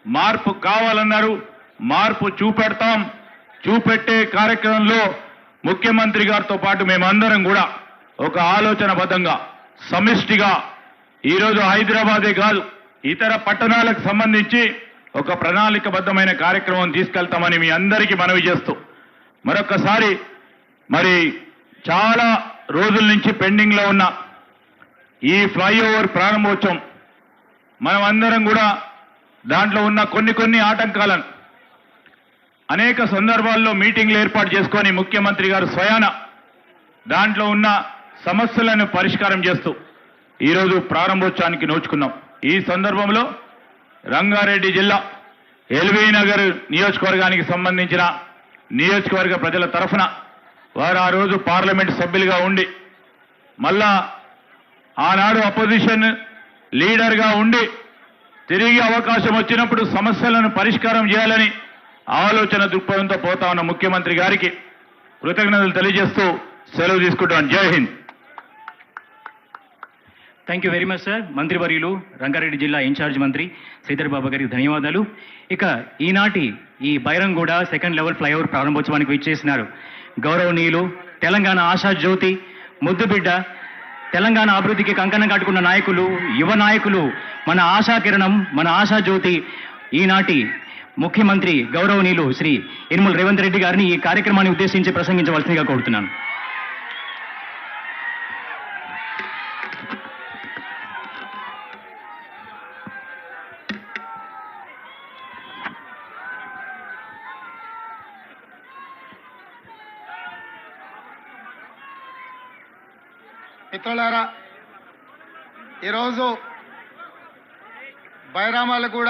మార్పు కావాలన్నారు. మార్పు చూపెడతాం. చూపెట్టే కార్యక్రమంలో ముఖ్యమంత్రి గారితో పాటు మేమందరం కూడా ఒక ఆలోచనబద్ధంగా సమిష్టిగా ఈరోజు హైదరాబాదే కాదు ఇతర పట్టణాలకు సంబంధించి ఒక ప్రణాళికబద్ధమైన కార్యక్రమం తీసుకెళ్తామని మీ అందరికీ మనవి చేస్తూ మరొకసారి మరి చాలా రోజుల నుంచి పెండింగ్లో ఉన్న ఈ ఫ్లైఓవర్ ప్రారంభోత్సవం మనం అందరం కూడా దాంట్లో ఉన్న కొన్ని ఆటంకాలను అనేక సందర్భాల్లో మీటింగ్లు ఏర్పాటు చేసుకొని ముఖ్యమంత్రి గారు స్వయాన దాంట్లో ఉన్న సమస్యలను పరిష్కారం చేస్తూ ఈరోజు ప్రారంభోత్సవానికి నోచుకున్నాం. ఈ సందర్భంలో రంగారెడ్డి జిల్లా ఎల్బీ నగర్ నియోజకవర్గానికి సంబంధించిన నియోజకవర్గ ప్రజల తరఫున వారు ఆ రోజు పార్లమెంట్ సభ్యులుగా ఉండి మళ్ళా ఆనాడు అపోజిషన్ లీడర్గా ఉండి తిరిగి అవకాశం వచ్చినప్పుడు సమస్యలను పరిష్కారం చేయాలని ఆలోచన దృక్పథంతో పోతా ఉన్న ముఖ్యమంత్రి గారికి కృతజ్ఞతలు తెలియజేస్తూ సెలవు తీసుకుంటాను. జై Hind. Thank you very much sir. మంత్రివర్యులు రంగారెడ్డి జిల్లా ఇన్ఛార్జ్ మంత్రి శ్రీధర్ బాబు గారికి ధన్యవాదాలు. ఇక ఈనాటి ఈ బైరంగూడ సెకండ్ లెవెల్ ఫ్లైఓవర్ ప్రారంభోత్సవానికి విచ్చేసినారు గౌరవనీయులు తెలంగాణ ఆశా జ్యోతి ముద్దుబిడ్డ తెలంగాణ అభివృద్ధికి కంకణం కట్టుకున్న నాయకులు యువ నాయకులు మన ఆశా కిరణం మన ఆశా జ్యోతి ఈనాటి ముఖ్యమంత్రి గౌరవనీయులు శ్రీ యనమల రేవంత్ రెడ్డి గారిని ఈ కార్యక్రమాన్ని ఉద్దేశించి ప్రసంగించవలసిందిగా కోరుతున్నాను. మిత్రులారా, ఈరోజు బైరామాలగూడ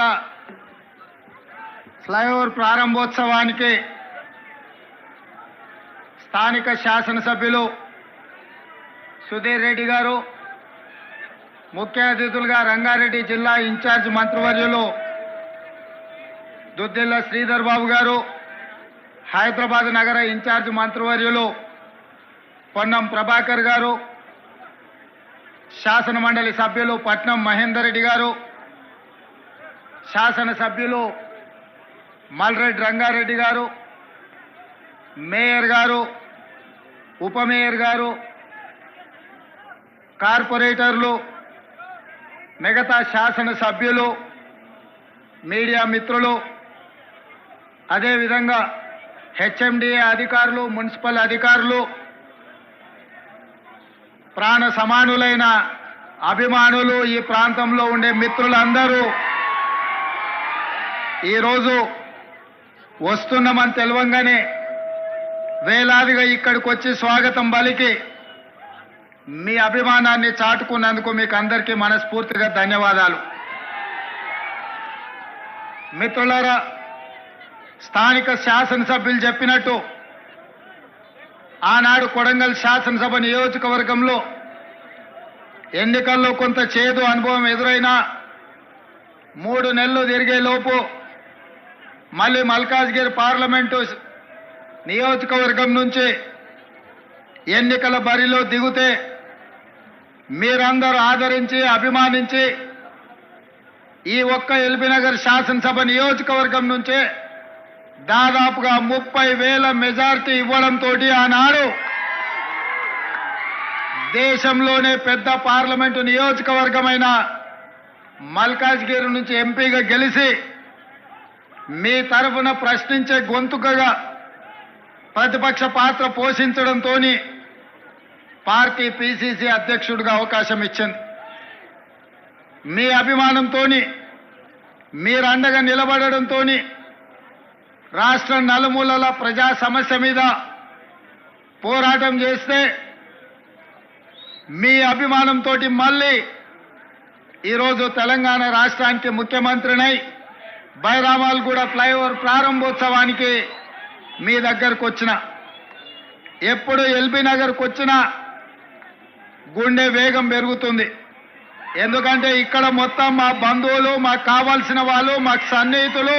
ఫ్లైఓవర్ ప్రారంభోత్సవానికి స్థానిక శాసనసభ్యులు సుధీర్ రెడ్డి గారు, ముఖ్య అతిథులుగా రంగారెడ్డి జిల్లా ఇన్ఛార్జ్ మంత్రివర్యులు దుద్దిల్ల శ్రీధర్ బాబు గారు, హైదరాబాద్ నగర ఇన్ఛార్జ్ మంత్రివర్యులు పొన్నం ప్రభాకర్ గారు, శాసన మండలి సభ్యులు పట్నం మహేందర్ రెడ్డి గారు, శాసనసభ్యులు మల్రెడ్డి రంగారెడ్డి గారు, మేయర్ గారు, ఉప మేయర్ గారు, కార్పొరేటర్లు, మిగతా శాసనసభ్యులు, మీడియా మిత్రులు, అదేవిధంగా హెచ్ఎండిఏ అధికారులు, మున్సిపల్ అధికారులు, ప్రాణ సమానులైన అభిమానులు, ఈ ప్రాంతంలో ఉండే మిత్రులందరూ ఈరోజు వస్తున్నామని తెలవంగానే వేలాదిగా ఇక్కడికి వచ్చి స్వాగతం పలికి మీ అభిమానాన్ని చాటుకున్నందుకు మీకు అందరికీ మనస్ఫూర్తిగా ధన్యవాదాలు. మిత్రులారా, స్థానిక శాసనసభ్యులు చెప్పినట్టు ఆనాడు కొడంగల్ శాసనసభ నియోజకవర్గంలో ఎన్నికల్లో కొంత చేదు అనుభవం ఎదురైనా 3 నెలలు తిరిగేలోపు మళ్ళీ మల్కాజ్గిరి పార్లమెంటు నియోజకవర్గం నుంచి ఎన్నికల బరిలో దిగుతే మీరందరూ ఆదరించి అభిమానించి ఈ ఒక్క ఎల్బీనగర్ శాసనసభ నియోజకవర్గం నుంచే దాదాపుగా 30,000 మెజార్టీ ఇవ్వడంతో ఆనాడు దేశంలోనే పెద్ద పార్లమెంటు నియోజకవర్గమైన మల్కాజ్గిరి నుంచి ఎంపీగా గెలిచి మీ తరఫున ప్రశ్నించే గొంతుకగా ప్రతిపక్ష పాత్ర పోషించడంతో పార్టీ పిసిసి అధ్యక్షుడిగా అవకాశం ఇచ్చింది. మీ అభిమానంతో మీరు అండగా నిలబడడంతో రాష్ట్ర నలుమూలల ప్రజా సమస్య మీద పోరాటం చేస్తే మీ అభిమానంతో మళ్ళీ ఈరోజు తెలంగాణ రాష్ట్రానికి ముఖ్యమంత్రినై బైరామాలగూడ ఫ్లైఓవర్ ప్రారంభోత్సవానికి మీ దగ్గరకు వచ్చిన, ఎప్పుడు ఎల్బీ నగర్కు వచ్చినా గుండె వేగం పెరుగుతుంది. ఎందుకంటే ఇక్కడ మొత్తం మా బంధువులు, మాకు కావాల్సిన వాళ్ళు, మాకు సన్నిహితులు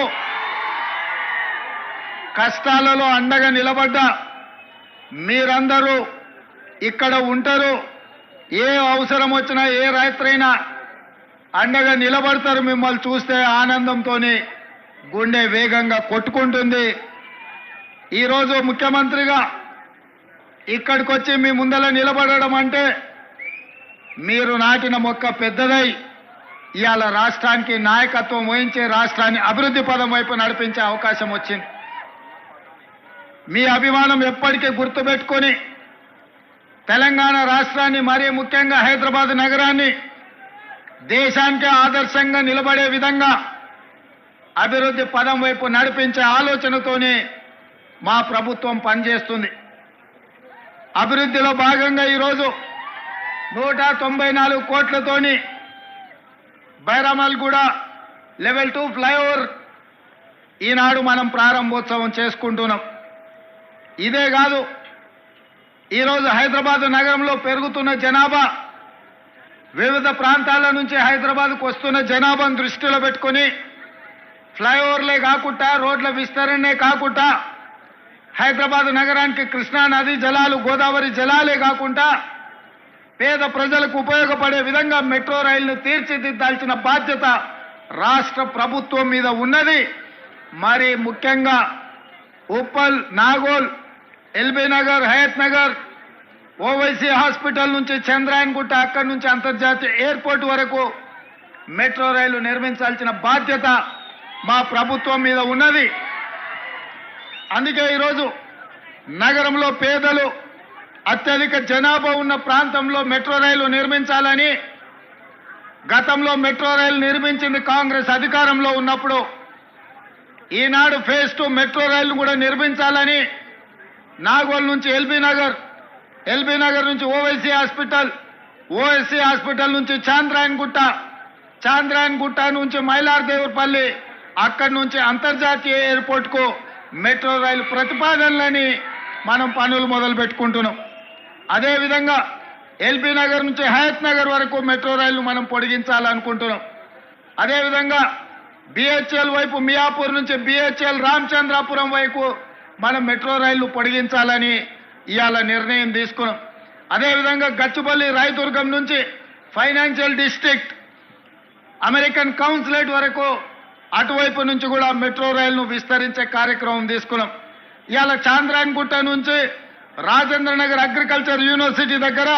కష్టాలలో అండగా నిలబడ్డా మీరందరూ ఇక్కడ ఉంటారు. ఏ అవసరం వచ్చినా ఏ రైతులైనా అండగా నిలబడతారు. మిమ్మల్ని చూస్తే ఆనందంతో గుండె వేగంగా కొట్టుకుంటుంది. ఈరోజు ముఖ్యమంత్రిగా ఇక్కడికి వచ్చి మీ ముందర నిలబడడం అంటే మీరు నాటిన మొక్క పెద్దదై ఇవాళ రాష్ట్రానికి నాయకత్వం వహించే రాష్ట్రాన్ని అభివృద్ధి పదం వైపు నడిపించే అవకాశం వచ్చింది. మీ అభిమానం ఎప్పటికీ గుర్తుపెట్టుకొని తెలంగాణ రాష్ట్రాన్ని మరీ ముఖ్యంగా హైదరాబాద్ నగరాన్ని దేశానికి ఆదర్శంగా నిలబడే విధంగా అభివృద్ధి పదం వైపు నడిపించే ఆలోచనతోనే మా ప్రభుత్వం పనిచేస్తుంది. అభివృద్ధిలో భాగంగా ఈరోజు 194 కోట్లతోని బైరామల్గూడ లెవెల్ 2 ఫ్లైఓవర్ ఈనాడు మనం ప్రారంభోత్సవం చేసుకుంటున్నాం. ఇదే కాదు, ఈరోజు హైదరాబాద్ నగరంలో పెరుగుతున్న జనాభా, వివిధ ప్రాంతాల నుంచి హైదరాబాద్కు వస్తున్న జనాభాను దృష్టిలో పెట్టుకొని ఫ్లైఓవర్లే కాకుండా రోడ్ల విస్తరణే కాకుండా హైదరాబాద్ నగరానికి కృష్ణా నది జలాలు, గోదావరి జలాలే కాకుండా పేద ప్రజలకు ఉపయోగపడే విధంగా మెట్రో రైలును తీర్చిదిద్దాల్సిన బాధ్యత రాష్ట్ర ప్రభుత్వం మీద ఉన్నది. మరి ముఖ్యంగా ఉప్పల్, నాగోల్, ఎల్బీ నగర్, హయత్ నగర్, ఓవైసీ హాస్పిటల్ నుంచి చంద్రాయన్ గుట్ట, అక్కడి నుంచి అంతర్జాతీయ ఎయిర్పోర్ట్ వరకు మెట్రో రైలు నిర్మించాల్సిన బాధ్యత మా ప్రభుత్వం మీద ఉన్నది. అందుకే ఈరోజు నగరంలో పేదలు, అత్యధిక జనాభా ఉన్న ప్రాంతంలో మెట్రో రైలు నిర్మించాలని, గతంలో మెట్రో రైలు నిర్మించింది కాంగ్రెస్ అధికారంలో ఉన్నప్పుడు, ఈనాడు ఫేజ్ 2 మెట్రో రైలు కూడా నిర్మించాలని నాగోల్ నుంచి ఎల్బీ నగర్, ఎల్బీ నగర్ నుంచి ఓవైసీ హాస్పిటల్, ఓవైసీ హాస్పిటల్ నుంచి చాంద్రాయన్ గుట్ట, చాంద్రాయన్ గుట్ట నుంచి మైలార్దేవుపల్లి, అక్కడి నుంచి అంతర్జాతీయ ఎయిర్పోర్ట్కు మెట్రో రైలు ప్రతిపాదనలని మనం పనులు మొదలు పెట్టుకుంటున్నాం. అదేవిధంగా ఎల్బీ నగర్ నుంచి హయత్ నగర్ వరకు మెట్రో రైలు మనం పొడిగించాలనుకుంటున్నాం. అదేవిధంగా బిహెచ్ఎల్ వైపు మియాపూర్ నుంచి బిహెచ్ఎల్ రామచంద్రాపురం వైపు మనం మెట్రో రైళ్లు పొడిగించాలని ఇవాళ నిర్ణయం తీసుకున్నాం. అదేవిధంగా గచ్చిబౌలి, రాయదుర్గం నుంచి ఫైనాన్షియల్ డిస్ట్రిక్ట్, అమెరికన్ కౌన్సిలేట్ వరకు అటువైపు నుంచి కూడా మెట్రో రైలును విస్తరించే కార్యక్రమం తీసుకున్నాం. ఇవాళ చాంద్రాయన్ గుట్ట నుంచి రాజేంద్ర నగర్ అగ్రికల్చర్ యూనివర్సిటీ దగ్గర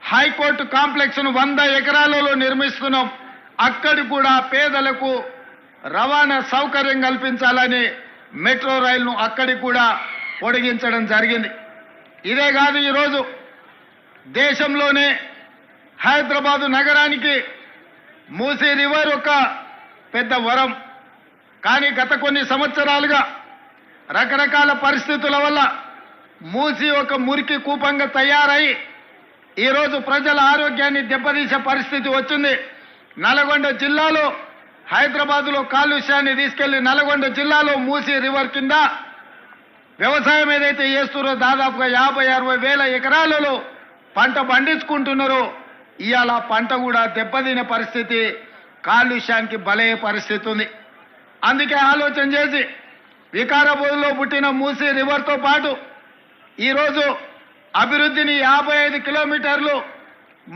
హైకోర్టు కాంప్లెక్స్ ను 100 ఎకరాలలో నిర్మిస్తున్నాం. అక్కడి కూడా పేదలకు రవాణా సౌకర్యం కల్పించాలని మెట్రో రైలును అక్కడికి కూడా పొడిగించడం జరిగింది. ఇదే కాదు, ఈరోజు దేశంలోనే హైదరాబాదు నగరానికి మూసీ రివర్ ఒక పెద్ద వరం. కానీ గత కొన్ని సంవత్సరాలుగా రకరకాల పరిస్థితుల వల్ల మూసీ ఒక మురికి కూపంగా తయారై ఈరోజు ప్రజల ఆరోగ్యాన్ని దెబ్బతీసే పరిస్థితి వచ్చింది. నల్గొండ జిల్లాలో హైదరాబాదులో కాలుష్యాన్ని తీసుకెళ్లి నల్గొండ జిల్లాలో మూసీ రివర్ కింద వ్యవసాయం ఏదైతే చేస్తున్నారో దాదాపుగా 50-60 వేల ఎకరాలలో పంట పండించుకుంటున్నారో ఇవాళ పంట కూడా దెబ్బతినే పరిస్థితి, కాలుష్యానికి బలయ్యే పరిస్థితి ఉంది. అందుకే ఆలోచన చేసి వికారాబాద్లో పుట్టిన మూసీ రివర్తో పాటు ఈరోజు అభివృద్ధిని 55 కిలోమీటర్లు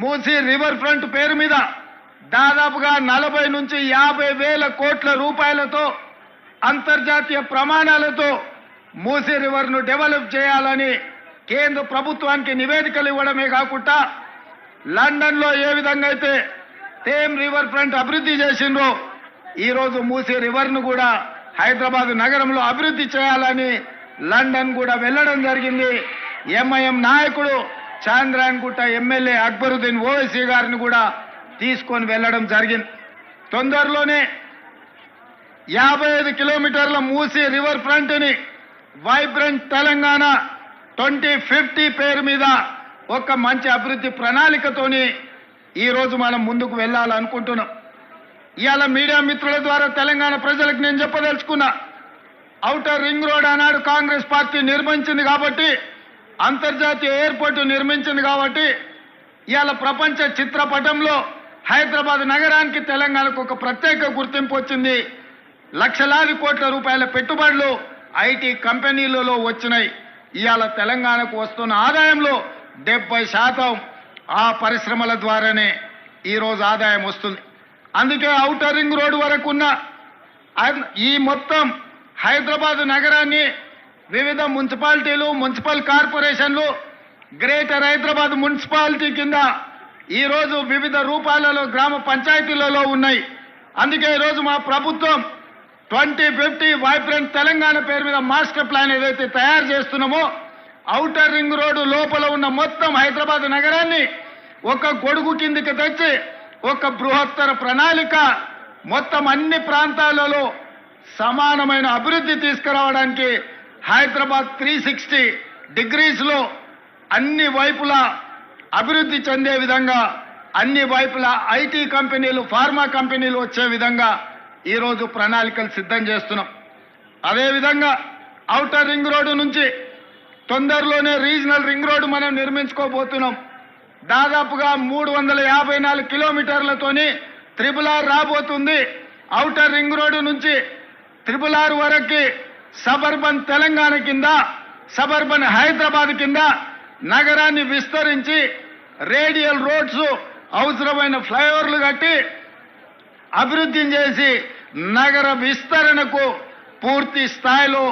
మూసీ రివర్ ఫ్రంట్ పేరు మీద దాదాపుగా 40 నుంచి 50 వేల కోట్ల రూపాయలతో అంతర్జాతీయ ప్రమాణాలతో మూసీ రివర్ను డెవలప్ చేయాలని కేంద్ర ప్రభుత్వానికి నివేదికలు ఇవ్వడమే కాకుండా లండన్లో ఏ విధంగా అయితే థేమ్ రివర్ ఫ్రంట్ అభివృద్ధి చేసిండ్రో ఈరోజు మూసీ రివర్ను కూడా హైదరాబాద్ నగరంలో అభివృద్ధి చేయాలని లండన్ కూడా వెళ్ళడం జరిగింది. ఎంఐఎం నాయకుడు చాంద్రాయన్ గుట్ట ఎమ్మెల్యే అక్బరుద్దీన్ ఓవైసీ గారిని కూడా తీసుకొని వెళ్ళడం జరిగింది. తొందరలోనే 55 కిలోమీటర్ల మూసీ రివర్ ఫ్రంట్ ని వైబ్రెంట్ తెలంగాణ 2050 పేరు మీద ఒక మంచి అభివృద్ధి ప్రణాళికతోని ఈరోజు మనం ముందుకు వెళ్ళాలనుకుంటున్నాం. ఇవాళ మీడియా మిత్రుల ద్వారా తెలంగాణ ప్రజలకు నేను చెప్పదలుచుకున్నా, ఔటర్ రింగ్ రోడ్ ఆనాడు కాంగ్రెస్ పార్టీ నిర్మించింది కాబట్టి, అంతర్జాతీయ ఎయిర్పోర్టు నిర్మించింది కాబట్టి ఇవాళ ప్రపంచ చిత్రపటంలో హైదరాబాద్ నగరానికి తెలంగాణకు ఒక ప్రత్యేక గుర్తింపు వచ్చింది. లక్షలాది కోట్ల రూపాయల పెట్టుబడులు ఐటీ కంపెనీలలో వచ్చినాయి. ఇవాళ తెలంగాణకు వస్తున్న ఆదాయంలో 70% ఆ పరిశ్రమల ద్వారానే ఈరోజు ఆదాయం వస్తుంది. అందుకే ఔటర్ రింగ్ రోడ్ వరకు ఉన్న ఈ మొత్తం హైదరాబాద్ నగరాన్ని వివిధ మున్సిపాలిటీలు, మున్సిపల్ కార్పొరేషన్లు, గ్రేటర్ హైదరాబాద్ మున్సిపాలిటీ కింద ఈరోజు వివిధ రూపాలలో గ్రామ పంచాయతీలలో ఉన్నాయి. అందుకే ఈరోజు మా ప్రభుత్వం 2050 వైబ్రెంట్ తెలంగాణ పేరు మీద మాస్టర్ ప్లాన్ ఏదైతే తయారు చేస్తున్నామో, ఔటర్ రింగ్ రోడ్డు లోపల ఉన్న మొత్తం హైదరాబాద్ నగరాన్ని ఒక గొడుగు కిందికి తెచ్చి ఒక బృహత్తర ప్రణాళిక మొత్తం అన్ని ప్రాంతాలలో సమానమైన అభివృద్ధి తీసుకురావడానికి హైదరాబాద్ 360 డిగ్రీస్లో అన్ని వైపులా అభివృద్ధి చెందే విధంగా, అన్ని వైపులా ఐటీ కంపెనీలు, ఫార్మా కంపెనీలు వచ్చే విధంగా ఈరోజు ప్రణాళికలు సిద్ధం చేస్తున్నాం. అదేవిధంగా ఔటర్ రింగ్ రోడ్డు నుంచి తొందరలోనే రీజనల్ రింగ్ రోడ్డు మనం నిర్మించుకోబోతున్నాం. దాదాపుగా 354 కిలోమీటర్లతోని RRR రాబోతుంది. ఔటర్ రింగ్ రోడ్డు నుంచి RRR వరకు సబర్బన్ తెలంగాణ కింద, సబర్బన్ హైదరాబాద్ కింద నగరాన్ని విస్తరించి రేడియల్ రోడ్స్, అవసరమైన ఫ్లైఓవర్లు కట్టి అభివృద్ధి చేసి నగర విస్తరణకు పూర్తి స్థాయిలో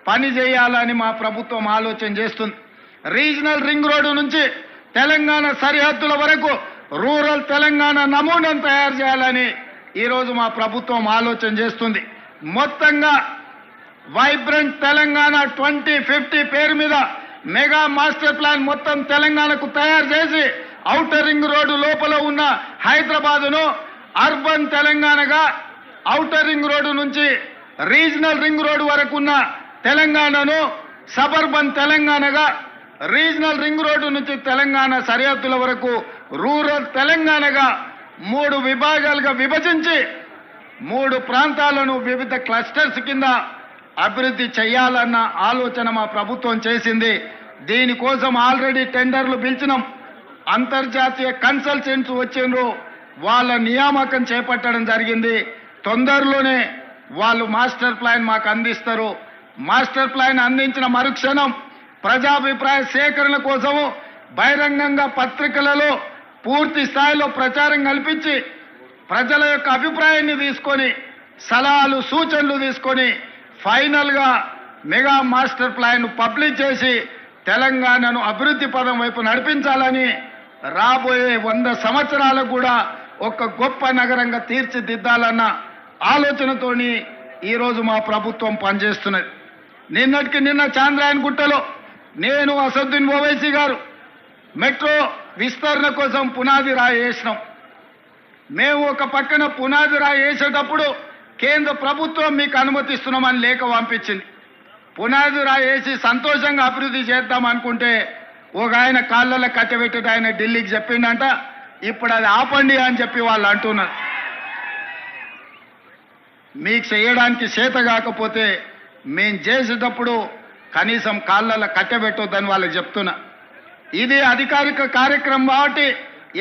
పని చేయాలని మా ప్రభుత్వం ఆలోచన చేస్తుంది. రీజనల్ రింగ్ రోడ్డు నుంచి తెలంగాణ సరిహద్దుల వరకు రూరల్ తెలంగాణ నమూనాను తయారు చేయాలని ఈరోజు మా ప్రభుత్వం ఆలోచన చేస్తుంది. మొత్తంగా వైబ్రెంట్ తెలంగాణ 2050 పేరు మీద మెగా మాస్టర్ ప్లాన్ మొత్తం తెలంగాణకు తయారు చేసి ఔటర్ రింగ్ రోడ్డు లోపల ఉన్న హైదరాబాదును అర్బన్ తెలంగాణగా, ఔటర్ రింగ్ రోడ్డు నుంచి రీజనల్ రింగ్ రోడ్డు వరకు ఉన్న తెలంగాణను సబర్బన్ తెలంగాణగా, రీజనల్ రింగ్ రోడ్డు నుంచి తెలంగాణ సరిహద్దుల వరకు రూరల్ తెలంగాణగా 3 విభాగాలుగా విభజించి 3 ప్రాంతాలను వివిధ క్లస్టర్స్ కింద అభివృద్ధి చేయాలన్న ఆలోచన మా ప్రభుత్వం చేసింది. దీనికోసం ఆల్రెడీ టెండర్లు పిలిచినాం. అంతర్జాతీయ కన్సల్టెంట్స్ వచ్చిండ్రు, వాళ్ళ నియామకం చేపట్టడం జరిగింది. తొందరలోనే వాళ్ళు మాస్టర్ ప్లాన్ మాకు అందిస్తారు. మాస్టర్ ప్లాన్ అందించిన మరుక్షణం ప్రజాభిప్రాయ సేకరణ కోసము బహిరంగంగా పత్రికలలో పూర్తి స్థాయిలో ప్రచారం కల్పించి ప్రజల యొక్క అభిప్రాయాన్ని తీసుకొని, సలహాలు, సూచనలు తీసుకొని ఫైనల్గా మెగా మాస్టర్ ప్లాన్ పబ్లిష్ చేసి తెలంగాణను అభివృద్ధి పదం వైపు నడిపించాలని, రాబోయే 100 సంవత్సరాలకు కూడా ఒక గొప్ప నగరంగా తీర్చిదిద్దాలన్న ఆలోచనతోని ఈరోజు మా ప్రభుత్వం పనిచేస్తున్నది. నిన్నటికి నిన్న చాంద్రాయన్ గుట్టలో నేను, అసదుద్దీన్ ఓవైసీ గారు మెట్రో విస్తరణ కోసం పునాది రాయి వేసినాం. మేము ఒక పక్కన పునాది రాయి వేసేటప్పుడు కేంద్ర ప్రభుత్వం మీకు అనుమతిస్తున్నామని లేఖ పంపించింది. పునాది రాయి వేసి సంతోషంగా అభివృద్ధి చేద్దాం అనుకుంటే ఒక ఆయన కాళ్ళలో కట్టబెట్టేట ఆయన ఢిల్లీకి చెప్పిండంట, ఇప్పుడు అది ఆపండి అని చెప్పి వాళ్ళు అంటున్నారు. మీకు చేయడానికి చేత కాకపోతే మేము చేసేటప్పుడు కనీసం కాళ్ళలో కట్టబెట్టొద్దని వాళ్ళకి చెప్తున్నా. ఇది అధికారిక కార్యక్రమం కాబట్టి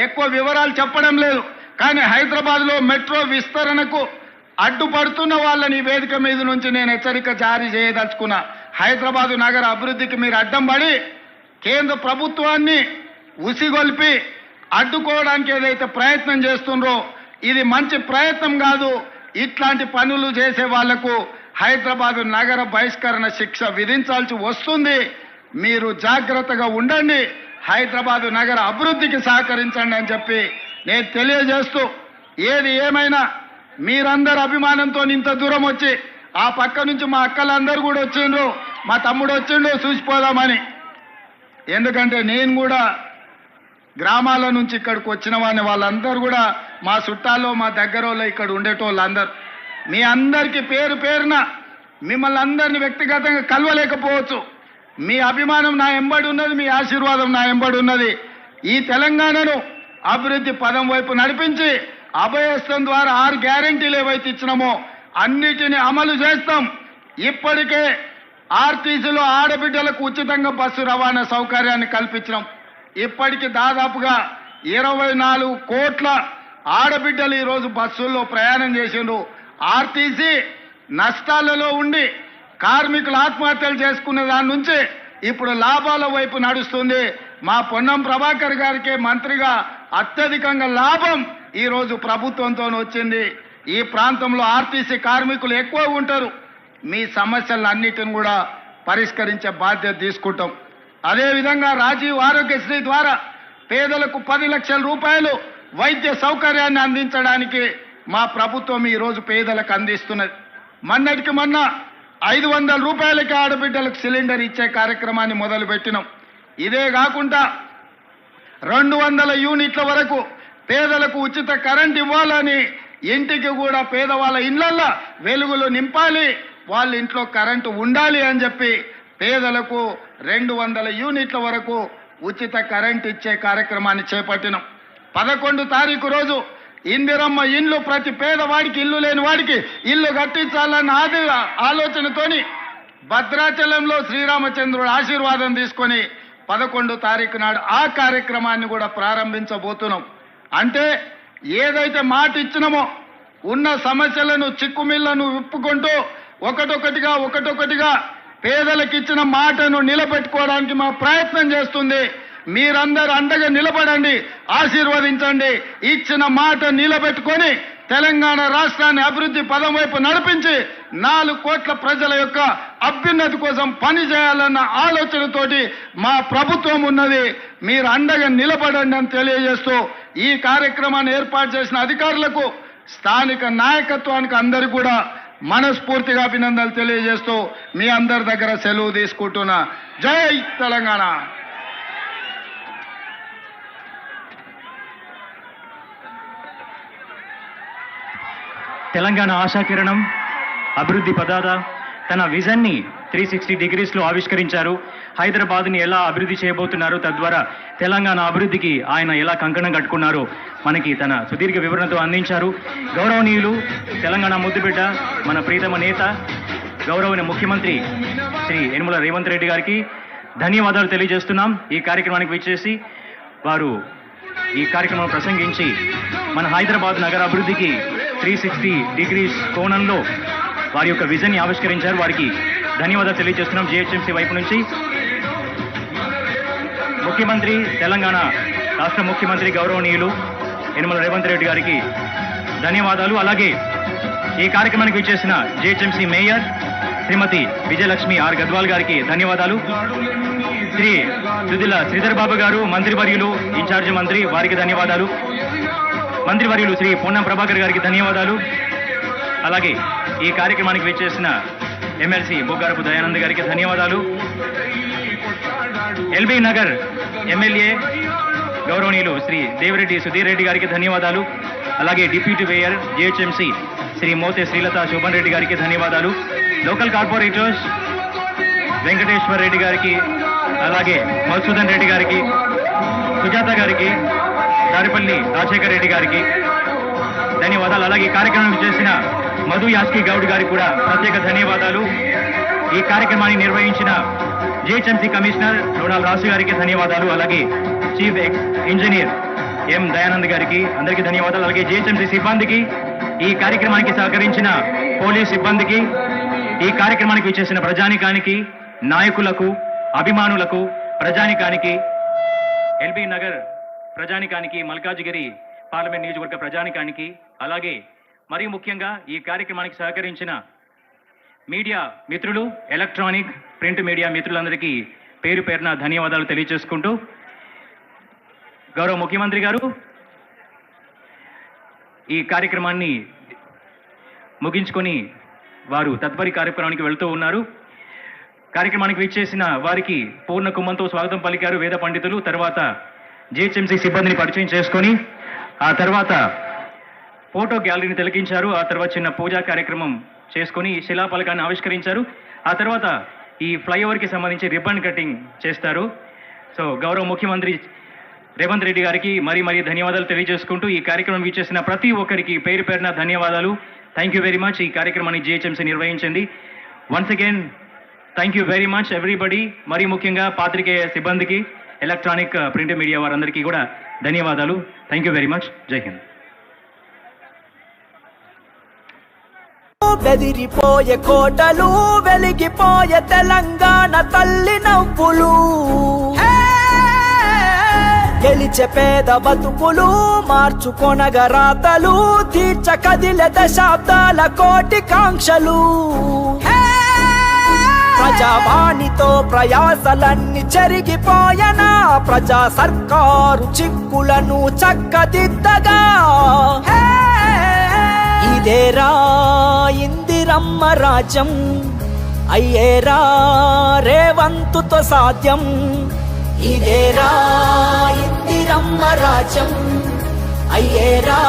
ఎక్కువ వివరాలు చెప్పడం లేదు. కానీ హైదరాబాద్లో మెట్రో విస్తరణకు అడ్డుపడుతున్న వాళ్ళని వేదిక మీద నుంచి నేను హెచ్చరిక జారీ చేయదలుచుకున్నా. హైదరాబాదు నగర అభివృద్ధికి మీరు అడ్డం పడి కేంద్ర ప్రభుత్వాన్ని ఉసిగొల్పి అడ్డుకోవడానికి ఏదైతే ప్రయత్నం చేస్తుండ్రో ఇది మంచి ప్రయత్నం కాదు. ఇట్లాంటి పనులు చేసే వాళ్లకు హైదరాబాదు నగర బహిష్కరణ శిక్ష విధించాల్సి వస్తుంది. మీరు జాగ్రత్తగా ఉండండి, హైదరాబాదు నగర అభివృద్ధికి సహకరించండి అని చెప్పి నేను తెలియజేస్తూ, ఏది ఏమైనా మీరందరు అభిమానంతో ఇంత దూరం వచ్చి ఆ పక్క నుంచి మా అక్కలందరూ కూడా వచ్చిండ్రు, మా తమ్ముడు వచ్చిండు చూసిపోదామని. ఎందుకంటే నేను కూడా గ్రామాల నుంచి ఇక్కడికి వచ్చిన వాళ్ళందరూ కూడా మా చుట్టాల్లో, మా దగ్గరలో ఇక్కడ ఉండేటోళ్ళందరూ. మీ అందరికీ పేరు పేరున మిమ్మల్ని అందరినీ వ్యక్తిగతంగా కలవలేకపోవచ్చు. మీ అభిమానం నా ఎంబడి ఉన్నది, మీ ఆశీర్వాదం నా ఎంబడి ఉన్నది. ఈ తెలంగాణను అభివృద్ధి పదం వైపు నడిపించి అభయస్థం ద్వారా 6 గ్యారెంటీలు ఏవైతే ఇచ్చినామో అన్నిటిని అమలు చేస్తాం. ఇప్పటికే ఆర్టీసీలో ఆడబిడ్డలకు ఉచితంగా బస్సు రవాణా సౌకర్యాన్ని కల్పించినాం. ఇప్పటికి దాదాపుగా 24 కోట్ల ఆడబిడ్డలు ఈరోజు బస్సుల్లో ప్రయాణం చేసిండ్రు. ఆర్టీసీ నష్టాలలో ఉండి కార్మికులు ఆత్మహత్యలు చేసుకునే దాని నుంచి ఇప్పుడు లాభాల వైపు నడుస్తుంది. మా పొన్నం ప్రభాకర్ గారికి మంత్రిగా అత్యధికంగా లాభం ఈరోజు ప్రభుత్వంతో వచ్చింది. ఈ ప్రాంతంలో ఆర్టీసీ కార్మికులు ఎక్కువ ఉంటారు. మీ సమస్యలన్నిటిని కూడా పరిష్కరించే బాధ్యత తీసుకుంటాం. అదేవిధంగా రాజీవ్ ఆరోగ్యశ్రీ ద్వారా పేదలకు 10 లక్షల రూపాయలు వైద్య సౌకర్యాన్ని అందించడానికి మా ప్రభుత్వం ఈరోజు పేదలకు అందిస్తున్నది. మొన్నటికి మొన్న 500 రూపాయలకి ఆడబిడ్డలకు సిలిండర్ ఇచ్చే కార్యక్రమాన్ని మొదలుపెట్టినాం. ఇదే కాకుండా 200 యూనిట్ల వరకు పేదలకు ఉచిత కరెంట్ ఇవ్వాలని, ఇంటికి కూడా పేదవాళ్ళ ఇళ్లల్లో వెలుగులు నింపాలి, వాళ్ళ ఇంట్లో కరెంటు ఉండాలి అని చెప్పి పేదలకు 200 యూనిట్ల వరకు ఉచిత కరెంట్ ఇచ్చే కార్యక్రమాన్ని చేపట్టినాం. 11 తారీఖు రోజు ఇందిరమ్మ ఇండ్లు ప్రతి పేదవాడికి, ఇల్లు లేని వాడికి ఇల్లు కట్టించాలన్న ఆలోచనతోని భద్రాచలంలో శ్రీరామచంద్రుడు ఆశీర్వాదం తీసుకొని 11 తారీఖు నాడు ఆ కార్యక్రమాన్ని కూడా ప్రారంభించబోతున్నాం. అంటే ఏదైతే మాట ఇచ్చినామో ఉన్న సమస్యలను, చిక్కుమిళ్లను విప్పుకుంటూ ఒకటొకటిగా పేదలకు ఇచ్చిన మాటను నిలబెట్టుకోవడానికి మా ప్రయత్నం చేస్తుంది. మీరందరూ అండగా నిలబడండి, ఆశీర్వదించండి. ఇచ్చిన మాట నిలబెట్టుకొని తెలంగాణ రాష్ట్రాన్ని అభివృద్ధి పదం వైపు నడిపించి 4 కోట్ల ప్రజల యొక్క అభ్యున్నతి కోసం పనిచేయాలన్న ఆలోచనతోటి మా ప్రభుత్వం ఉన్నది. మీరు అండగా నిలబడండి అని తెలియజేస్తూ ఈ కార్యక్రమాన్ని ఏర్పాటు చేసిన అధికారులకు, స్థానిక నాయకత్వానికి అందరికీ కూడా మనస్ఫూర్తిగా అభినందనలు తెలియజేస్తూ మీ అందరి దగ్గర సెలవు తీసుకుంటున్నా. జై తెలంగాణ. తెలంగాణ ఆశాకిరణం, అభివృద్ధి పదార్థ తన విజన్ని 360 డిగ్రీస్లో ఆవిష్కరించారు. హైదరాబాద్ని ఎలా అభివృద్ధి చేయబోతున్నారు, తద్వారా తెలంగాణ అభివృద్ధికి ఆయన ఎలా కంకణం కట్టుకున్నారో మనకి తన సుదీర్ఘ వివరణతో అందించారు. గౌరవనీయులు తెలంగాణ ముద్దుబిడ్డ, మన ప్రీతమ నేత, గౌరవనీయ ముఖ్యమంత్రి శ్రీ యనమల రేవంత్ రెడ్డి గారికి ధన్యవాదాలు తెలియజేస్తున్నాం. ఈ కార్యక్రమానికి విచ్చేసి వారు ఈ కార్యక్రమం ప్రసంగించి మన హైదరాబాద్ నగర అభివృద్ధికి 360 డిగ్రీస్ కోణంలో వారి యొక్క విజన్ని ఆవిష్కరించారు. వారికి ధన్యవాదాలు తెలియజేస్తున్నాం జిహెచ్ఎంసీ వైపు నుంచి. ముఖ్యమంత్రి, తెలంగాణ రాష్ట్ర ముఖ్యమంత్రి గౌరవనీయులు యనమల రేవంత్ రెడ్డి గారికి ధన్యవాదాలు. అలాగే ఈ కార్యక్రమానికి విచ్చేసిన GHMC mayor Shrimati Vijayalakshmi R Gadwal గారికి ధన్యవాదాలు. శ్రీ దుద్దిల శ్రీధర్ బాబు గారు మంత్రివర్యులు, ఇన్ఛార్జి మంత్రి, వారికి ధన్యవాదాలు. మంత్రివర్యులు శ్రీ పొన్నం ప్రభాకర్ గారికి ధన్యవాదాలు. అలాగే ఈ కార్యక్రమానికి విచ్చేసిన ఎమ్మెల్సీ బొగ్గారపు దయానంద్ గారికి ధన్యవాదాలు. ఎల్బీ నగర్ ఎమ్మెల్యే గౌరవనీయులు శ్రీ దేవిరెడ్డి సుధీర్ రెడ్డి గారికి ధన్యవాదాలు. అలాగే deputy mayor GHMC Shri Mothe Srilatha Shobhan Reddy గారికి ధన్యవాదాలు. లోకల్ కార్పొరేటర్స్ వెంకటేశ్వర్ రెడ్డి గారికి, అలాగే మధుసూదన్ రెడ్డి గారికి, సుజాత గారికి, దారిపల్లి రాజశేఖర్ రెడ్డి గారికి ధన్యవాదాలు. అలాగే ఈ కార్యక్రమం చేసిన మధు యాస్కి గౌడ్ గారికి కూడా ప్రత్యేక ధన్యవాదాలు. ఈ కార్యక్రమాన్ని నిర్వహించిన జిహెచ్ఎంసీ కమిషనర్ డొనాల్డ్ రాసు గారికి ధన్యవాదాలు. అలాగే చీఫ్ ఇంజనీర్ ఎం దయానంద్ గారికి అందరికీ ధన్యవాదాలు. అలాగే జిహెచ్ఎంసీ సిబ్బందికి, ఈ కార్యక్రమానికి సహకరించిన పోలీస్ సిబ్బందికి, ఈ కార్యక్రమానికి విచ్చేసిన ప్రజానికానికి, నాయకులకు, అభిమానులకు, ప్రజానికానికి, ఎల్బీ నగర్ ప్రజానికానికి, మల్కాజిగిరి పార్లమెంట్ నియోజకవర్గ ప్రజానికానికి, అలాగే మరీ ముఖ్యంగా ఈ కార్యక్రమానికి సహకరించిన మీడియా మిత్రులు, ఎలక్ట్రానిక్ ప్రింట్ మీడియా మిత్రులందరికీ పేరు పేరున ధన్యవాదాలు తెలియజేసుకుంటూ, గౌరవ ముఖ్యమంత్రి గారు ఈ కార్యక్రమాన్ని ముగించుకొని వారు తదుపరి కార్యక్రమానికి వెళ్తూ ఉన్నారు. కార్యక్రమానికి విచ్చేసిన వారికి పూర్ణ కుంభంతో స్వాగతం పలికారు వేద పండితులు. తర్వాత జిహెచ్ఎంసీ సిబ్బందిని పరిచయం చేసుకొని ఆ తర్వాత ఫోటో గ్యాలరీని తిలకించారు. ఆ తర్వాత చిన్న పూజా కార్యక్రమం చేసుకొని శిలాఫలకాన్ని ఆవిష్కరించారు. ఆ తర్వాత ఈ ఫ్లైఓవర్కి సంబంధించి రిబ్బన్ కటింగ్ చేస్తారు. సో గౌరవ ముఖ్యమంత్రి రేవంత్ రెడ్డి గారికి మరీ ధన్యవాదాలు తెలియజేసుకుంటూ ఈ కార్యక్రమం విచ్చేసిన ప్రతి ఒక్కరికి పేరు పేరున ధన్యవాదాలు. Thank you very much. ఈ కార్యక్రమాన్ని జిహెచ్ఎంసీ నిర్వహించింది. Once again thank you very much everybody. మరీ ముఖ్యంగా పాత్రికేయ సిబ్బందికి, ఎలక్ట్రానిక్ ప్రింట్ మీడియా వారందరికీ కూడా ధన్యవాదాలు. Thank you very much. జై హింద్. బెదిరిపోయే కోటలు, వెలిగిపోయే తెలంగాణ తల్లి నవ్వులు. గెలిచే పేద బతుకులు మార్చుకొనగ రాతలు తీర్చ కదిలే దశాబ్దాల కోటి కాంక్షలు ప్రజావాణితో ప్రయాసలన్నీ చెరిగిపోయనా ప్రజా సర్కారు చిక్కులను చక్కదిద్దగా ఇదేరా ఇందిరమ్మ రాజ్యం అయ్యేరా రేవంతుతో సాధ్యం ఇదేరా ఇందిరమ్మ రాజ్యం అయ్యేరా